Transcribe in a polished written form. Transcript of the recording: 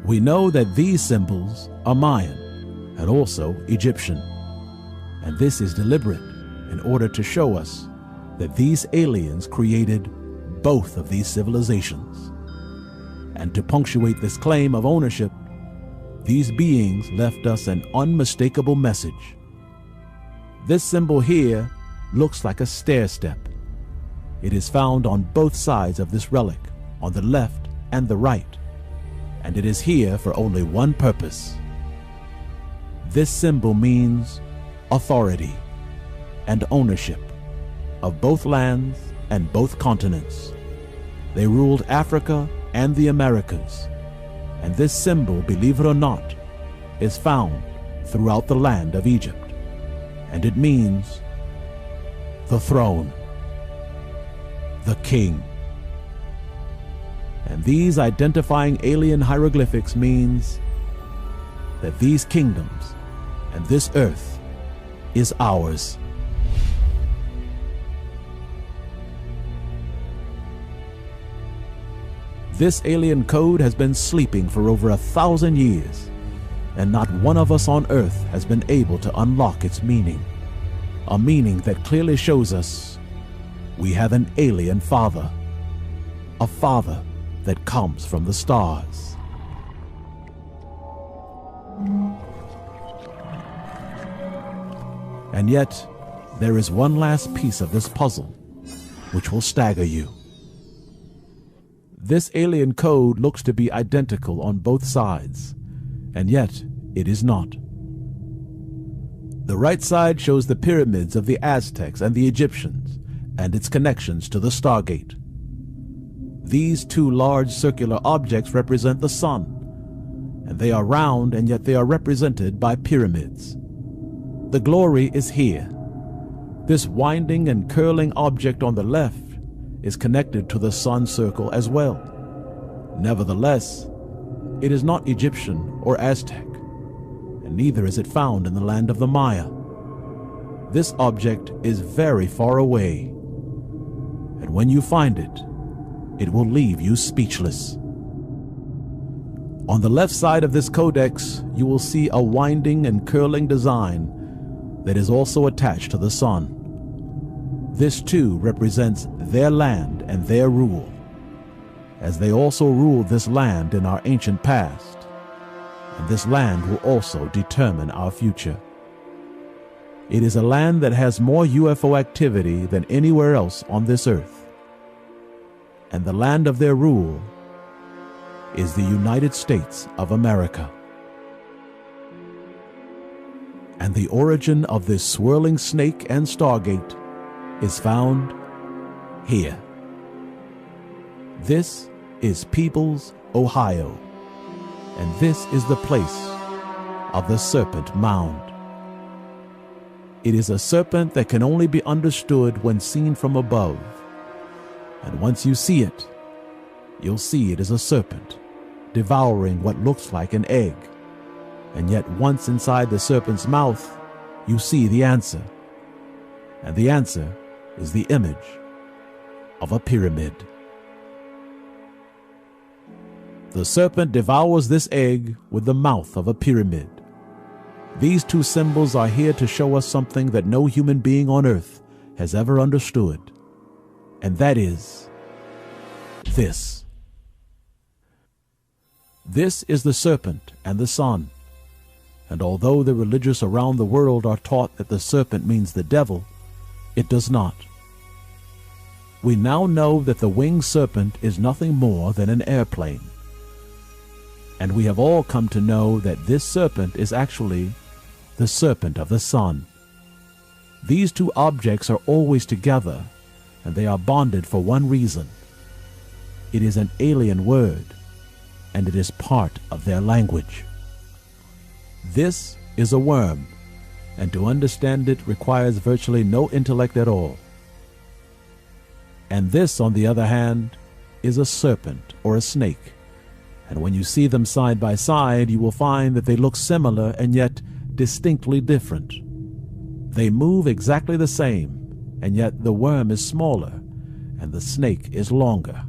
We know that these symbols are Mayan and also Egyptian, and this is deliberate in order to show us that these aliens created both of these civilizations. And to punctuate this claim of ownership, these beings left us an unmistakable message. This symbol here looks like a stair step. It is found on both sides of this relic, on the left and the right, and it is here for only one purpose. This symbol means authority and ownership of both lands and both continents. They ruled Africa and the Americas, and this symbol, believe it or not, is found throughout the land of Egypt, and it means the throne, the king. And these identifying alien hieroglyphics means that these kingdoms and this earth is ours. This alien code has been sleeping for over 1,000 years, and not one of us on earth has been able to unlock its meaning. A meaning that clearly shows us we have an alien father, a father that comes from the stars. And yet, there is one last piece of this puzzle which will stagger you. This alien code looks to be identical on both sides, and yet it is not. The right side shows the pyramids of the Aztecs and the Egyptians, and its connections to the Stargate. These two large circular objects represent the sun, and they are round, and yet they are represented by pyramids. The glory is here. This winding and curling object on the left is connected to the sun circle as well. Nevertheless, it is not Egyptian or Aztec, and neither is it found in the land of the Maya. This object is very far away, and when you find it, it will leave you speechless. On the left side of this codex, you will see a winding and curling design that is also attached to the sun. This too represents their land and their rule, as they also ruled this land in our ancient past, and this land will also determine our future. It is a land that has more UFO activity than anywhere else on this earth, and the land of their rule is the United States of America. And the origin of this swirling snake and stargate is found here. This is Peebles, Ohio, and this is the place of the Serpent Mound. It is a serpent that can only be understood when seen from above, and once you see it, you'll see it is a serpent devouring what looks like an egg, and yet once inside the serpent's mouth, you see the answer, and the answer is the image of a pyramid. The serpent devours this egg with the mouth of a pyramid. These two symbols are here to show us something that no human being on earth has ever understood, and that is this. This is the serpent and the sun, and although the religious around the world are taught that the serpent means the devil, it does not. We now know that the winged serpent is nothing more than an airplane. And we have all come to know that this serpent is actually the serpent of the sun. These two objects are always together, and they are bonded for one reason. It is an alien word, and it is part of their language. This is a worm, and to understand it requires virtually no intellect at all. And this, on the other hand, is a serpent or a snake. And when you see them side by side, you will find that they look similar and yet distinctly different. They move exactly the same, and yet the worm is smaller and the snake is longer.